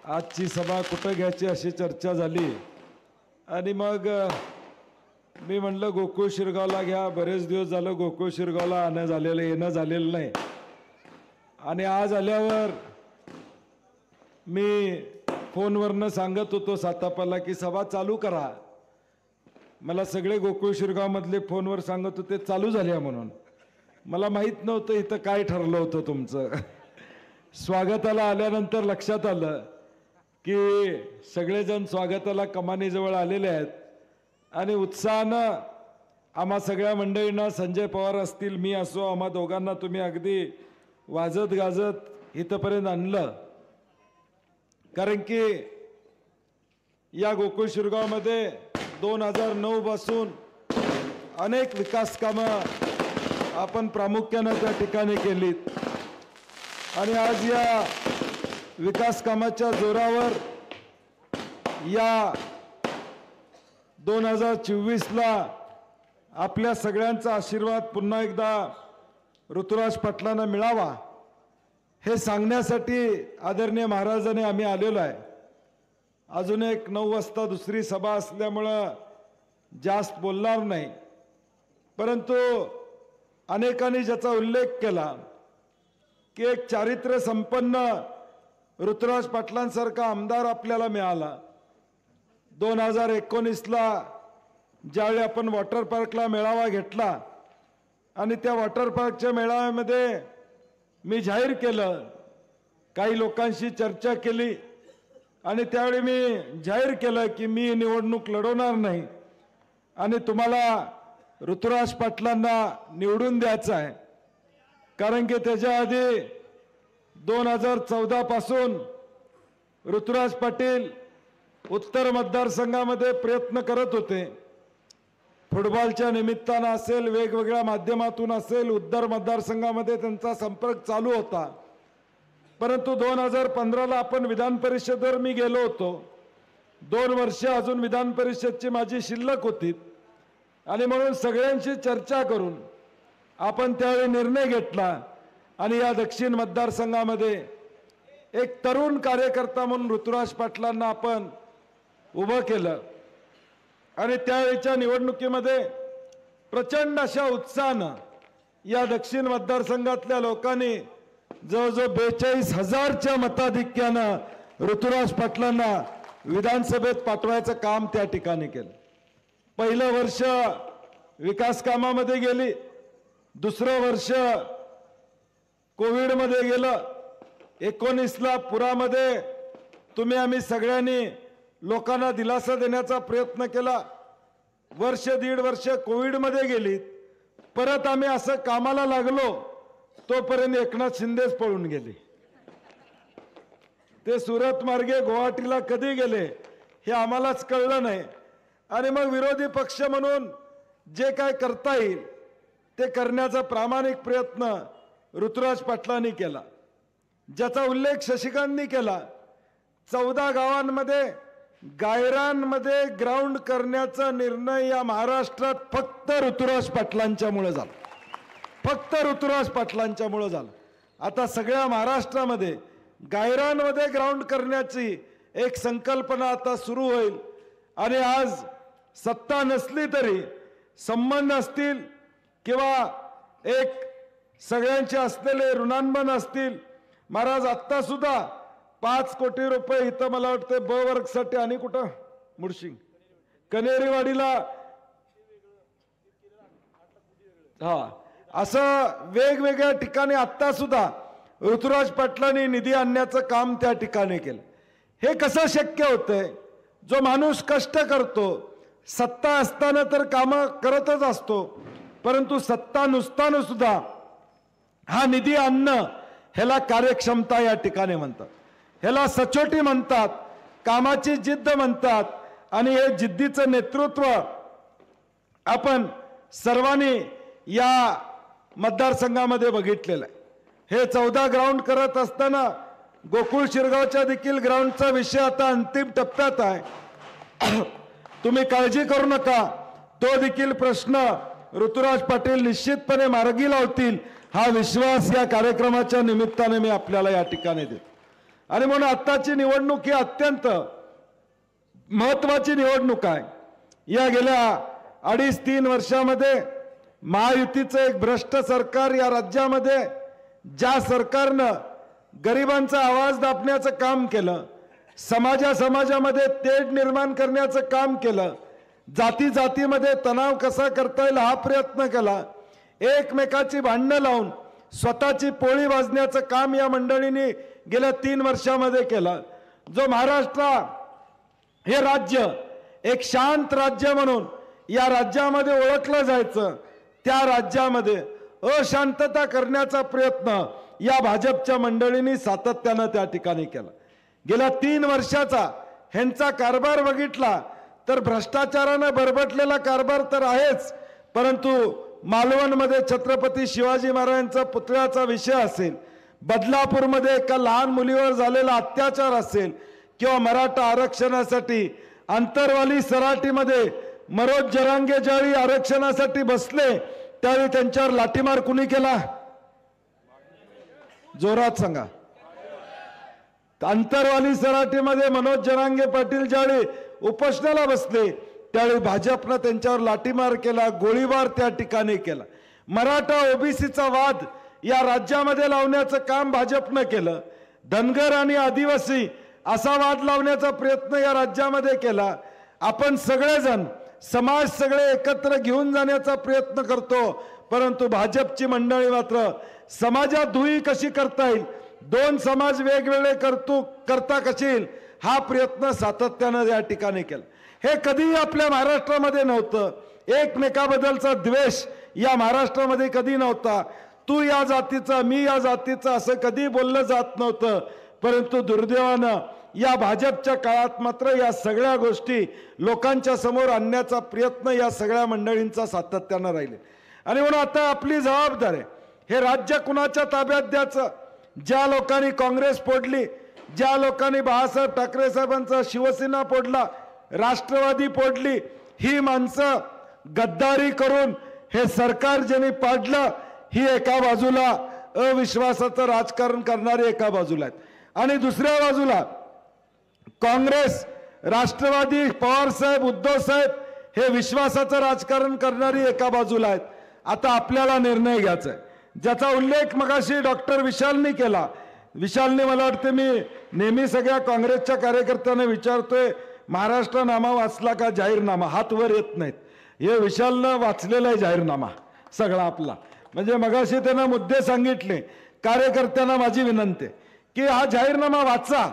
आजची सभा कुठं घ्यायची अशी चर्चा झाली आणि मग मी म्हणलं गोकुळ शिरगावला घ्या. बरेच दिवस झालं गोकुळ शिरगावला येणं झालेलं नाही. आणि आज आल्यावर मी फोनवरनं सांगत होतो सातापाला की सभा चालू करा. मला सगळे गोकुळ शिरगावमधले फोनवर सांगत होते चालू झाल्या म्हणून. मला माहीत नव्हतं इथं काय ठरलं होतं तुमचं. स्वागताला आल्यानंतर लक्षात आलं की सगळेजण स्वागताला कमानीजवळ आलेले आहेत आणि उत्साहानं आम्हा सगळ्या मंडळींना, संजय पवार असतील, मी असो, आम्हा दोघांना तुम्ही अगदी वाजत गाजत इथंपर्यंत आणलं. कारण की या गोकुळ शिरगावमध्ये 2009 पासून अनेक विकास कामं आपण प्रामुख्यानं त्या ठिकाणी केलीत आणि आज या विकास कामाच्या जोरावर या 2024ला आपल्या सगळ्यांचा आशीर्वाद पुन्हा एकदा ऋतुराज पाटलांना मिळावा हे सांगण्यासाठी आदरणीय महाराजांनी आम्ही आलेलो आहे. अजून एक 9 वाजता दुसरी सभा असल्यामुळं जास्त बोलणार नाही, परंतु अनेकांनी ज्याचा उल्लेख केला की एक चारित्र्य संपन्न ऋतुराज पाटलांसारखा आमदार आपल्याला मिळाला. 2019ला ज्यावेळी आपण वॉटर पार्कला मेळावा घेतला आणि त्या वॉटर पार्कच्या मेळाव्यामध्ये मी जाहीर केलं, काही लोकांशी चर्चा केली आणि त्यावेळी मी जाहीर केलं की मी निवडणूक लढवणार नाही आणि तुम्हाला ऋतुराज पाटलांना निवडून द्यायचं आहे. कारण की त्याच्या आधी 2014 पासून ऋतुराज पाटील उत्तर मतदारसंघामध्ये प्रयत्न करत होते. फुटबॉलच्या निमित्तानं असेल, वेगवेगळ्या माध्यमातून असेल, उत्तर मतदारसंघामध्ये त्यांचा संपर्क चालू होता. परंतु 2015ला आपण विधान परिषदेवर मी गेलो होतो. 2 वर्ष अजून विधान परिषदची माझी शिल्लक होती आणि म्हणून सगळ्यांशी चर्चा करून आपण त्यावेळी निर्णय घेतला आणि या दक्षिण मतदारसंघामध्ये एक तरुण कार्यकर्ता म्हणून ऋतुराज पाटलांना आपण उभं केलं आणि त्यावेळीच्या निवडणुकीमध्ये प्रचंड अशा उत्साहानं या दक्षिण मतदारसंघातल्या लोकांनी जवळजवळ 42,000च्या मताधिक्यानं ऋतुराज पाटलांना विधानसभेत पाठवायचं काम त्या ठिकाणी केलं. पहिलं वर्ष विकास कामामध्ये गेली, दुसरं वर्ष कोविडमध्ये गेलं, 19ला पुरामध्ये तुम्ही आम्ही सगळ्यांनी लोकांना दिलासा देण्याचा प्रयत्न केला. 1.5 वर्ष कोविडमध्ये गेली. परत आम्ही असं कामाला लागलो तोपर्यंत एकनाथ शिंदेच पळून गेले. ते सुरत मार्गे गुवाहाटीला कधी गेले हे आम्हालाच कळलं नाही. आणि मग विरोधी पक्ष म्हणून जे काय करता येईल ते करण्याचा प्रामाणिक प्रयत्न ऋतुराज पाटलांनी केला, ज्याचा उल्लेख शशिकांतनी केला. 14 गावांमध्ये गायरांमध्ये ग्राउंड करण्याचा निर्णय या महाराष्ट्रात फक्त ऋतुराज पाटलांच्यामुळे झाला. फक्त ऋतुराज पाटलांच्यामुळे झालं. आता सगळ्या महाराष्ट्रामध्ये गायरांमध्ये ग्राउंड करण्याची एक संकल्पना आता सुरू होईल आणि आज सत्ता नसली तरी संबंध असतील किंवा एक सगळ्यांचे असलेले ऋणांबन असतील. महाराज आत्ता सुद्धा 5 कोटी रुपये इथं मला वाटते ब वर्गसाठी आणि कुठं मुडशिंग कनेरीवाडीला असं वेगवेगळ्या ठिकाणी आत्ता सुद्धा ऋतुराज पाटलांनी निधी आणण्याचं काम त्या ठिकाणी केलं. हे कसं शक्य होतंय? जो माणूस कष्ट करतो, सत्ता असताना तर कामं करतच असतो, परंतु सत्ता नसताना सुद्धा हा निधी आणणं ह्याला कार्यक्षमता या ठिकाणी म्हणतात, ह्याला सचोटी म्हणतात, कामाची जिद्द म्हणतात. आणि हे जिद्दीचं नेतृत्व आपण सर्वांनी या मतदारसंघामध्ये बघितलेलं आहे. हे 14 ग्राउंड करत असताना गोकुळ शिरगावच्या देखील ग्राउंडचा विषय आता अंतिम टप्प्यात आहे. तुम्ही काळजी करू नका, तो देखील प्रश्न ऋतुराज पाटील निश्चितपणे मार्गी लावतील हा विश्वास या कार्यक्रमाच्या निमित्ताने मी आपल्याला या ठिकाणी देतो. आणि म्हणून आत्ताची निवडणूक ही अत्यंत महत्वाची निवडणूक आहे। या गेल्या 2.5-3 वर्षामध्ये महायुतीचं एक भ्रष्ट सरकार या राज्यामध्ये, ज्या सरकारनं गरिबांचा आवाज दाबण्याचं काम केलं, समाजामध्ये तेढ निर्माण करण्याचं काम केलं, जातीमध्ये तणाव कसा करता येईल हा प्रयत्न केला, एकमेकाची भांडणं लावून स्वतःची पोळी भाजण्याचं काम या मंडळींनी गेल्या 3 वर्षामध्ये केलं। जो महाराष्ट्र हे राज्य एक शांत राज्य म्हणून या राज्यामध्ये ओळखलं जायचं, त्या राज्यामध्ये अशांतता करण्याचा प्रयत्न या भाजपच्या मंडळींनी सातत्यानं त्या ठिकाणी केला। गेल्या 3 वर्षाचा ह्यांचा कारभार बघितला तर भ्रष्टाचाराने बरबटलेला कारभार तर आहेच, परंतु मालवणमध्ये छत्रपती शिवाजी महाराजांचा पुतळ्याचा विषय असेल, बदलापूरमध्ये एका लहान मुलीवर झालेला अत्याचार असेल, किंवा मराठा आरक्षणासाठी अंतरवाली सराटीमध्ये मनोज जरांगे ज्यावेळी आरक्षणासाठी बसले त्यावेळी त्यांच्यावर लाठीमार कुणी केला? जोरात सांगा। अंतरवाली सराटीमध्ये मनोज जरांगे पाटील ज्यावेळी उपोषणाला बसले त्यावेळी भाजपनं त्यांच्यावर लाठीमार केला, गोळीबार त्या ठिकाणी केला। मराठा ओबीसीचा वाद या राज्यामध्ये लावण्याचं काम भाजपनं केलं। धनगर आणि आदिवासी असा वाद लावण्याचा प्रयत्न या राज्यामध्ये केला। आपण सगळेजण समाज सगळे एकत्र घेऊन जाण्याचा प्रयत्न करतो, परंतु भाजपची मंडळी मात्र समाजात दुही कशी करता येईल, 2 समाज वेगवेगळे करता कशी येईल हा प्रयत्न सातत्यानं या ठिकाणी केला। हे कधीही आपल्या महाराष्ट्रामध्ये नव्हतं। एकमेकाबद्दलचा द्वेष या महाराष्ट्रामध्ये कधी नव्हता। तू या जातीचा मी या जातीचा असं कधी बोललं जात नव्हतं, परंतु दुर्दैवानं या भाजपच्या काळात मात्र या सगळ्या गोष्टी लोकांच्या समोर आणण्याचा प्रयत्न या सगळ्या मंडळींचा सातत्यानं राहिले। आणि म्हणून आता आपली जबाबदारी आहे हे राज्य कुणाच्या ताब्यात द्यायचं। ज्या लोकांनी काँग्रेस फोडली, ज्या लोकांनी बाळासाहेब ठाकरे साहेबांचा शिवसेना फोडला, राष्ट्रवादी फोडली, ही माणसं गद्दारी करून हे सरकार ज्यांनी पाडलं, ही एका बाजूला अविश्वासाचं राजकारण करणारे एका बाजूला आहेत, आणि दुसऱ्या बाजूला काँग्रेस, राष्ट्रवादी, पवार साहेब, उद्धव साहेब हे विश्वासाचं राजकारण करणारी एका बाजूला आहेत। आता आपल्याला निर्णय घ्यायचा आहे, ज्याचा उल्लेख मगाशी डॉक्टर विशालनी केला। विशालने मला वाटते, मी नेहमी सगळ्या काँग्रेसच्या कार्यकर्त्यांना विचारतोय, महाराष्ट्रनामा वाचला का? जाहीरनामा हात वर येत नाहीत। हे विशालनं वाचलेला आहे जाहीरनामा सगळा आपला। म्हणजे मगाशी त्यांना मुद्दे सांगितले। कार्यकर्त्यांना माझी विनंती की हा जाहीरनामा वाचा।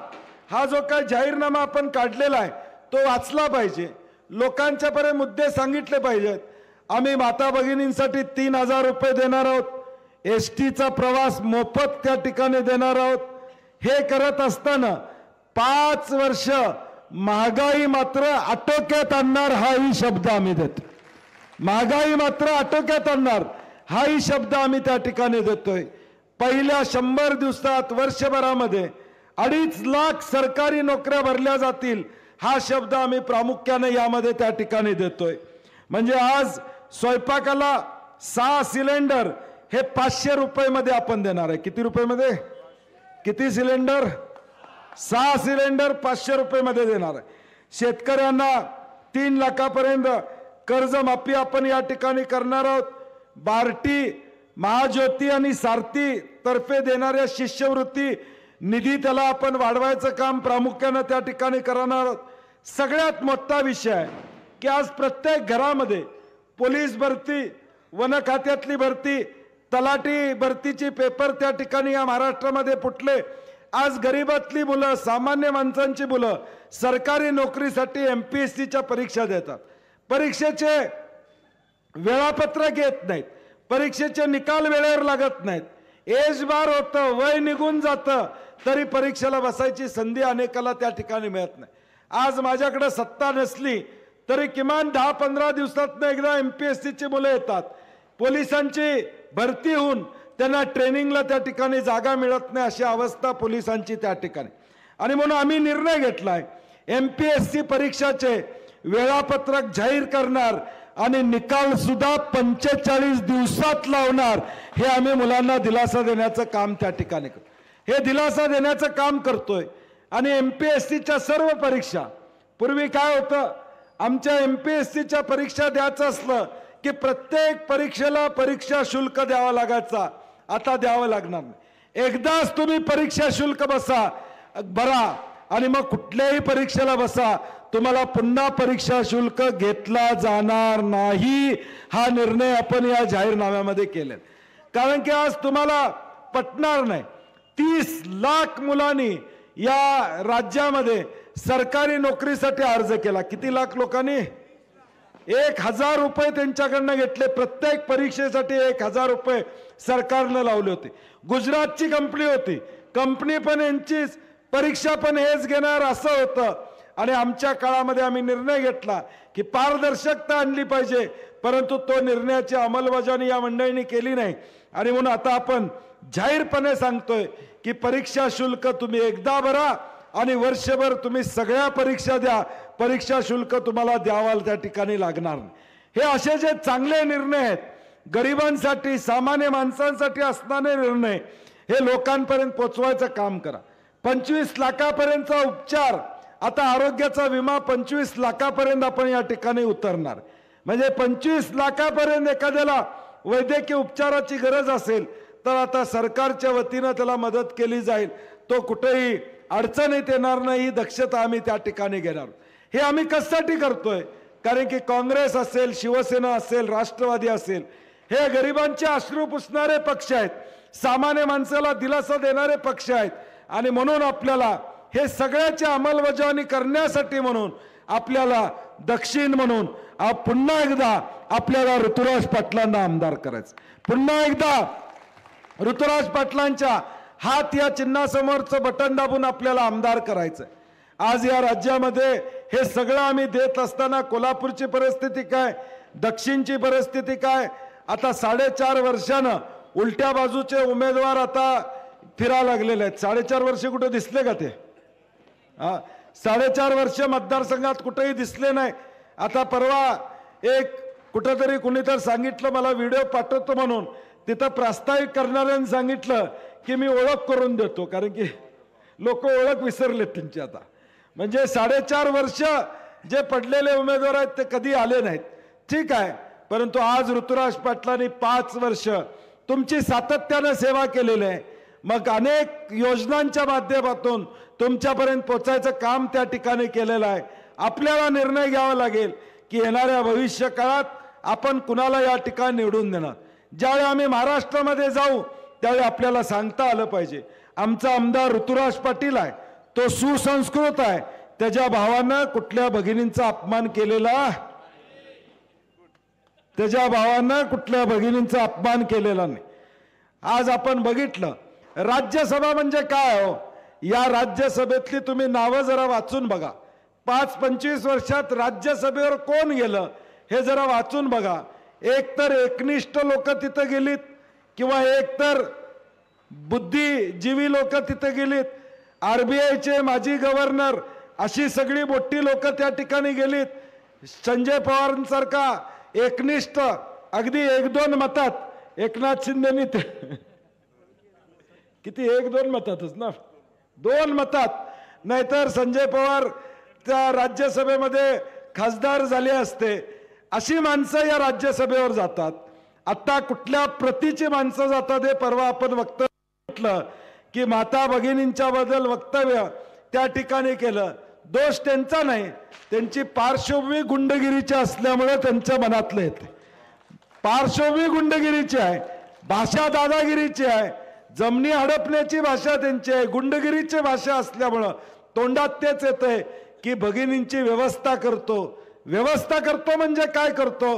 हा जो काय जाहीरनामा आपण काढलेला आहे तो वाचला पाहिजे, लोकांच्यापर्यंत मुद्दे सांगितले पाहिजेत। आम्ही माता भगिनींसाठी 3000 रुपये देणार आहोत, एसटीचा प्रवास मोफत त्या ठिकाणी देणार आहोत। हे करत असताना 5 वर्ष महागाई मात्र आटोक्यात आणणार हाही शब्द आम्ही देतो। महागाई मात्र आटोक्यात आणणार हाही शब्द आम्ही त्या ठिकाणी देतोय। पहिल्या 100 दिवसात, वर्षभरामध्ये 2.5 लाख सरकारी नोकऱ्या भरल्या जातील हा शब्द आम्ही प्रामुख्याने यामध्ये त्या ठिकाणी देतोय। म्हणजे आज स्वयंपाकाला 6 सिलेंडर हे 500 रुपये आपण देणार आहे। किती रुपये? किती सिलेंडर? 6 सिलेंडर 500 रुपये देणार आहे। शेतकऱ्यांना 3 लाखापर्यंत कर्जमाफी आपण या ठिकाणी करणार आहोत। बार्टी, महाज्योती आणि सारथी तर्फे देणाऱ्या शिष्यवृत्ती निधी त्याला आपण वाढवायचं काम प्रामुख्याने त्या ठिकाणी करणार आहोत। सगळ्यात मोठा विषय आहे की आज प्रत्येक घरामध्ये पोलीस भरती, वन खात्यातली भरती, तलाठी भरतीची पेपर त्या ठिकाणी या महाराष्ट्रामध्ये फुटले। आज गरिबातली मुलं, सामान्य माणसांची मुलं सरकारी नोकरीसाठी एमपीएससीच्या परीक्षा देतात। परीक्षेचे वेळापत्रक येत नाहीत, परीक्षेचे निकाल वेळेवर लागत नाहीत, एज बार होतं, वय निघून जातं, तरी परीक्षेला बसायची संधी अनेकाला त्या ठिकाणी मिळत नाही। आज माझ्याकडे सत्ता नसली तरी किमान 10-15 दिवसातनं एकदा एमपीएससीची मुलं येतात। पोलिसांची भरती होऊन त्यांना ट्रेनिंगला त्या ठिकाणी जागा मिळत नाही, अशी अवस्था पोलिसांची त्या ठिकाणी। आणि म्हणून आम्ही निर्णय घेतलाय एमपीएससी परीक्षाचे वेळापत्रक जाहीर करणार आणि निकाल सुद्धा 45 दिवसात लावणार। हे आम्ही मुलांना दिलासा देण्याचं काम त्या ठिकाणी करू। हे दिलासा देण्याचं काम करतोय। आणि MPSCच्या सर्व परीक्षा, पूर्वी काय होतं, आमच्या MPSCच्या परीक्षा द्यायचं असलं की प्रत्येक परीक्षेला परीक्षा शुल्क द्यावा लागायचा, आता द्यावं लागणार नाही। एकदाच तुम्ही परीक्षा शुल्क भरा आणि मग कुठल्याही परीक्षेला बसा, तुम्हाला पुन्हा परीक्षा शुल्क घेतला जाणार नाही। हा निर्णय आपण या जाहीरनाम्यामध्ये केला, कारण की आज तुम्हाला पटणार नाही, 30 लाख मुलांनी या राज्यामध्ये सरकारी नोकरीसाठी अर्ज केला। किती लाख लोकांनी? 1000 रुपये त्यांच्याकडनं घेतले, प्रत्येक परीक्षेसाठी 1000 रुपये सरकारने लावले होते। गुजरातची कंपनी होती, कंपनी पण यांचीच, परीक्षा पण हेच घेणार असं होतं। आणि आमच्या काळामध्ये आम्ही निर्णय घेतला की पारदर्शकता आणली पाहिजे, परंतु तो निर्णयाची अंमलबजावणी या मंडळींनी केली नाही। आणि म्हणून आता आपण जाहीरपणे सांगतोय की परीक्षा शुल्क तुम्ही एकदा भरा आणि वर्षभर तुम्ही सगळ्या परीक्षा द्या, परीक्षा शुल्क तुम्हाला द्यावाल त्या ठिकाणी लागणार नाही। हे असे जे चांगले निर्णय आहेत, गरिबांसाठी सामान्य माणसांसाठी असणारे निर्णय, हे लोकांपर्यंत पोहोचवायचं काम करा। 25 लाखापर्यंतचा उपचार, आता आरोग्याचा विमा 25 लाखापर्यंत आपण या ठिकाणी उतरणार, म्हणजे 25 लाखापर्यंत एखाद्याला वैद्यकीय उपचाराची गरज असेल तर आता सरकारच्या वतीने त्याला मदत केली जाईल, तो कुठेही अडचणीत येणार नाही, ही दक्षता आम्ही त्या ठिकाणी घेणार। हे आम्ही कशासाठी करतोय, कारण की काँग्रेस असेल, शिवसेना असेल, राष्ट्रवादी असेल, हे गरिबांचे अश्रू पुसणारे पक्ष आहेत, सामान्य माणसाला दिलासा देणारे पक्ष आहेत। आणि म्हणून आपल्याला हे सगळ्याची अंमलबजावणी करण्यासाठी म्हणून आपल्याला दक्षिण म्हणून पुन्हा एकदा आपल्याला ऋतुराज पाटलांना आमदार करायचं, पुन्हा एकदा ऋतुराज पाटलांच्या हात या चिन्हासमोरचं बटन दाबून आपल्याला आमदार करायचं। आज या राज्यामध्ये हे सगळं आम्ही देत असताना कोल्हापूरची परिस्थिती काय, दक्षिणची परिस्थिती काय, आता 4.5 वर्षानं उलट्या बाजूचे उमेदवार आता फिरा लागलेले आहेत। 4.5 वर्ष कुठे दिसले का ते? 4.5 वर्ष मतदारसंघात कुठेही दिसले नाही। आता परवा एक कुठेतरी कुणीतरी सांगितलं, मला व्हिडिओ पाठवतो म्हणून, तिथं प्रास्ताविक करणाऱ्यांनी सांगितलं की मी ओळख करून देतो, कारण की लोक ओळख विसरलेत त्यांची आता। म्हणजे 4.5 वर्ष जे पडलेले उमेदवार आहेत ते कधी आले नाहीत, ठीक आहे, परंतु आज ऋतुराज पाटलांनी 5 वर्ष तुमची सातत्याने सेवा केलेली आहे। मग अनेक योजनांच्या माध्यमातून तुमच्यापर्यंत पोहोचायचं काम त्या ठिकाणी केलेलं आहे। आपल्याला निर्णय घ्यावा लागेल की येणाऱ्या भविष्य काळात आपण कुणाला या ठिकाणी निवडून देणार। ज्यावेळी आम्ही महाराष्ट्रामध्ये जाऊ त्यावेळी आपल्याला सांगता आलं पाहिजे, आमचा आमदार ऋतुराज पाटील आहे, तो सुसंस्कृत आहे, त्याच्या भावानं कुठल्या भगिनींचा अपमान केलेला, त्याच्या भावानं कुठल्या भगिनींचा अपमान केलेला नाही। आज आपण बघितलं राज्यसभा म्हणजे काय हो, या राज्यसभेतली तुम्ही नावं जरा वाचून बघा, 25 वर्षात राज्यसभेवर कोण गेलं हे जरा वाचून बघा। एकतर एकनिष्ठ लोक तिथं गेलीत किंवा एकतर बुद्धिजीवी लोक तिथं गेलीत, RBIचे माजी गव्हर्नर, अशी सगळी मोठी लोक त्या ठिकाणी गेलीत। संजय पवारांसारखा एकनिष्ठ अगदी 1-2 मतात एकनाथ शिंदेनी किती 1-2 मतातच ना, 2 मतात, नाहीतर संजय पवार त्या राज्यसभेमध्ये खासदार झाले असते। अशी माणसं या राज्यसभेवर जातात। आता कुठल्या प्रतीची माणसं जातात हे परवा आपण वक्तव्य की माता भगिनींच्या बद्दल वक्तव्य त्या ठिकाणी केलं, दोष त्यांचा नाही, त्यांची पार्श्वभूमी गुंडगिरीची असल्यामुळे त्यांच्या मनातलं येते। पार्श्वभूमी गुंडगिरीची आहे, भाषा दादागिरीची आहे, जमिनी हडपण्याची भाषा त्यांची आहे, गुंडगिरीची भाषा असल्यामुळं तोंडात तेच येतंय की भगिनींची व्यवस्था करतो। व्यवस्था करतो म्हणजे काय करतो,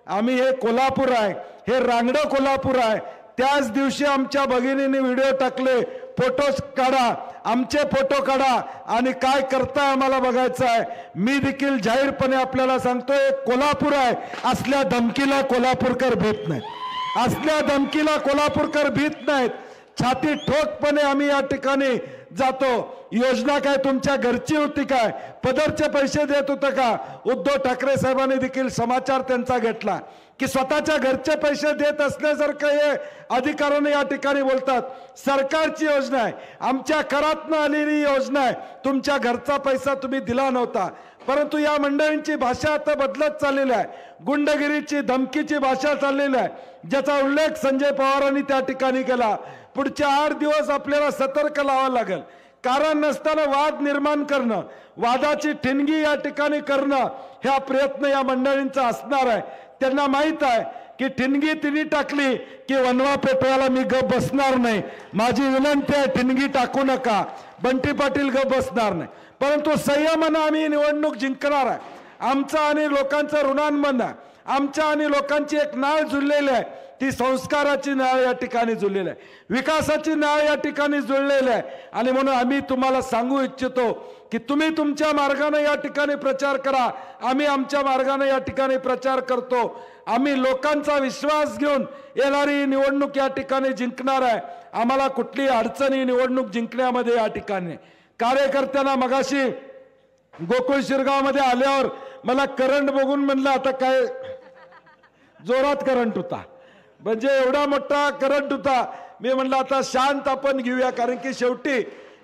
आम्ही हे कोल्हापूर आहे, हे रांगडं कोल्हापूर आहे, त्याच दिवशी आमच्या भगिनींनी व्हिडिओ टाकले, फोटो काढा, आमचे फोटो काढा आणि काय करताय आम्हाला बघायचं आहे। मी देखील जाहीरपणे आपल्याला सांगतोय, कोल्हापूर आहे, असल्या धमकीला कोल्हापूरकर भीत नाहीत, असल्या धमकीला कोल्हापूरकर भीत नाहीत। छाती ठोकपणे आम्ही या ठिकाणी जातो। योजना काय तुमच्या घरची होती काय? पदरचे पैसे देत होते का? उद्धव ठाकरे साहेबांनी देखील समाचार त्यांचा घेतला की स्वतःच्या घरचे पैसे देत असल्यासारखं हे अधिकाऱ्यांनी या ठिकाणी बोलतात। सरकारची योजना आहे, आमच्या करातनं आलेली योजना आहे, तुमच्या घरचा पैसा तुम्ही दिला नव्हता। परंतु या मंडळींची भाषा आता बदलत चाललेली आहे, गुंडगिरीची धमकीची भाषा चाललेली आहे, ज्याचा उल्लेख संजय पवारांनी त्या ठिकाणी केला। पुढच्या 8 दिवस आपल्याला सतर्क लावावं लागेल। कारण नसताना वाद निर्माण करणं, वादाची ठिणगी या ठिकाणी करणं, हा प्रयत्न या मंडळींचा असणार आहे। त्यांना माहित आहे की ठिणगी तिने टाकली की वनवा पेटवायला मी गप बसणार नाही। माझी विनंती आहे, ठिणगी टाकू नका। बंटी पाटील गप बसणार नाही, परंतु संयमानं आम्ही निवडणूक जिंकणार आहे। आमचा आणि लोकांचं ऋणानुबंध आहे, आमच्या आणि लोकांची एक नाळ जुळलेली आहे, ती संस्काराची नाळ या ठिकाणी जुळलेली आहे, विकासाची नाळ या ठिकाणी जुळलेली आहे। आणि म्हणून आम्ही तुम्हाला सांगू इच्छितो की तुम्ही तुमच्या मार्गाने या ठिकाणी प्रचार करा, आम्ही आमच्या मार्गाने या ठिकाणी प्रचार करतो। आम्ही लोकांचा विश्वास घेऊन येणारी निवडणूक या ठिकाणी जिंकणार आहे। आम्हाला कुठली अडचणी निवडणूक जिंकण्यामध्ये या ठिकाणी कार्यकर्त्यांना मगाशी गोकुळ शिरगावमध्ये आल्यावर मला करंट बघून म्हणलं आता काय जोरात करंट होता, म्हणजे एवढा मोठा करंट होता। मी म्हणलं आता शांत आपण घेऊया, कारण की शेवटी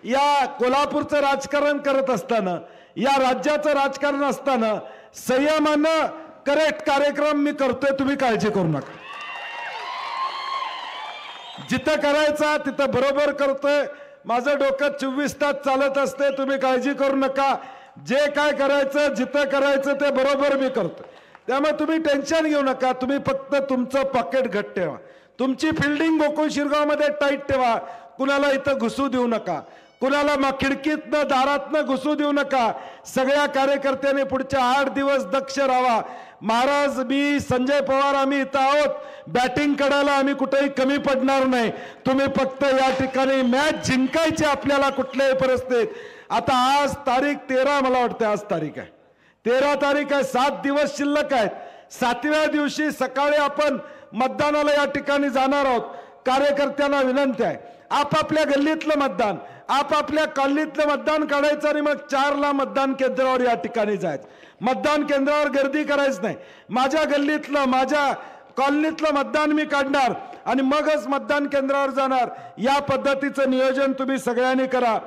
या कोल्हापूरचं राजकारण करत असताना, या राज्याचं राजकारण असताना संयमानं करेक्ट कार्यक्रम मी करतोय, तुम्ही काळजी करू नका। जिथं करायचा तिथं बरोबर करतोय, माझं डोकं 24 तास चालत असते, तुम्ही काळजी करू नका। जे काय करायचं जिथं करायचं ते बरोबर मी करतो, त्यामुळे तुम्ही टेन्शन घेऊ नका। तुम्ही फक्त तुमचं पॉकेट घट्ट ठेवा, तुमची फिल्डिंग गोकुळ शिरगावमध्ये टाईट ठेवा, कुणाला इथं घुसू देऊ नका, कुणाला खिडकीतनं दारातनं घुसू देऊ नका। सगळ्या कार्यकर्त्यांनी पुढच्या 8 दिवस दक्ष राहावा। महाराज, मी संजय पवार आम्ही इथं आहोत, बॅटिंग करायला आम्ही कुठेही कमी पडणार नाही। तुम्ही फक्त या ठिकाणी मॅच जिंकायची आपल्याला कुठल्याही परिस्थितीत। आता आज तारीख 13, मला वाटतं आज तारीख आहे 13 तारीख आहे, 7 दिवस शिल्लक आहेत। 7व्या दिवशी सकाळी आपण मतदानाला या ठिकाणी जाणार आहोत। कार्यकर्त्यांना विनंती आहे, आपापल्या गल्लीतलं मतदान, आपापल्या कॉलनीतलं मतदान काढायचं आणि मग 4ला मतदान केंद्रावर या ठिकाणी जायचं। मतदान केंद्रावर गर्दी करायच नाही, माझ्या गल्लीतलं माझ्या कॉलनीतलं मतदान मी काढणार आणि मगच मतदान केंद्रावर जाणार। या पद्धतीचं नियोजन तुम्ही सगळ्यांनी करा।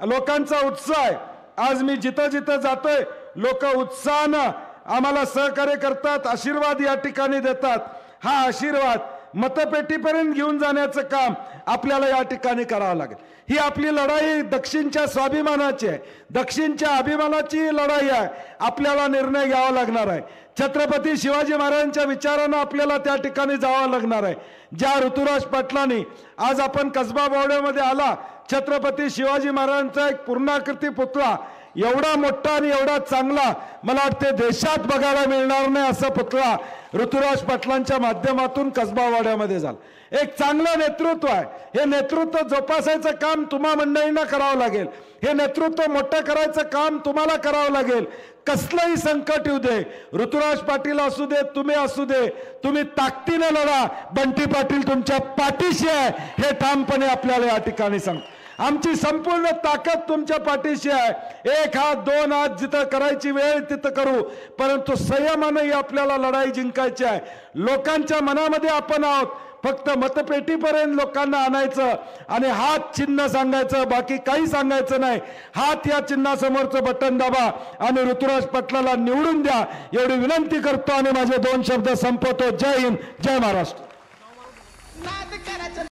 लोकांचा उत्साह आहे, आज मी जिथं जिथं जातोय लोक उत्साहानं आम्हाला सहकार्य करतात, आशीर्वाद या ठिकाणी देतात। हा आशीर्वाद मतपेटीपर्यंत घेऊन जाण्याचं काम आपल्याला या ठिकाणी करावं लागेल। ही आपली लढाई दक्षिणच्या स्वाभिमानाची आहे, दक्षिणच्या अभिमानाची लढाई आहे। आपल्याला निर्णय घ्यावा लागणार आहे, छत्रपती शिवाजी महाराजांच्या विचारानं आपल्याला त्या ठिकाणी जावं लागणार आहे। ज्या ऋतुराज पाटलांनी आज आपण कसबा बावड्यामध्ये आला, छत्रपती शिवाजी महाराजांचा एक पूर्णाकृती पुतळा, एवढा मोठा आणि एवढा चांगला मला वाटते देशात बघायला मिळणार नाही असा पुतळा ऋतुराज पाटलांच्या माध्यमातून कसबा वाड्यामध्ये झाला। एक चांगलं नेतृत्व आहे, हे नेतृत्व जोपासायचं काम तुम्हा मंडळींना करावं लागेल, हे नेतृत्व मोठं करायचं काम तुम्हाला करावं लागेल। कसलंही संकट येऊ दे, ऋतुराज पाटील असू दे, तुम्ही असू दे, तुम्ही ताकदीने लढा, बंटी पाटील तुमच्या पाठीशी आहे हे ठामपणे आपल्याला या ठिकाणी सांग। आमची संपूर्ण ताकद तुमच्या पाठीशी आहे। 1 हात 2 हात जिथं करायची वेळ तिथं करू, परंतु संयमाने आपल्याला लढाई जिंकायची आहे। लोकांच्या मनामध्ये आपण आहोत, फक्त मतपेटीपर्यंत लोकांना आणायचं आणि हात चिन्ह सांगायचं, बाकी काही सांगायचं नाही। हात या चिन्हासमोरचं बटन दाबा आणि ऋतुराज पाटलाला निवडून द्या, एवढी विनंती करतो आणि माझे 2 शब्द संपवतो। जय हिंद, जय महाराष्ट्र।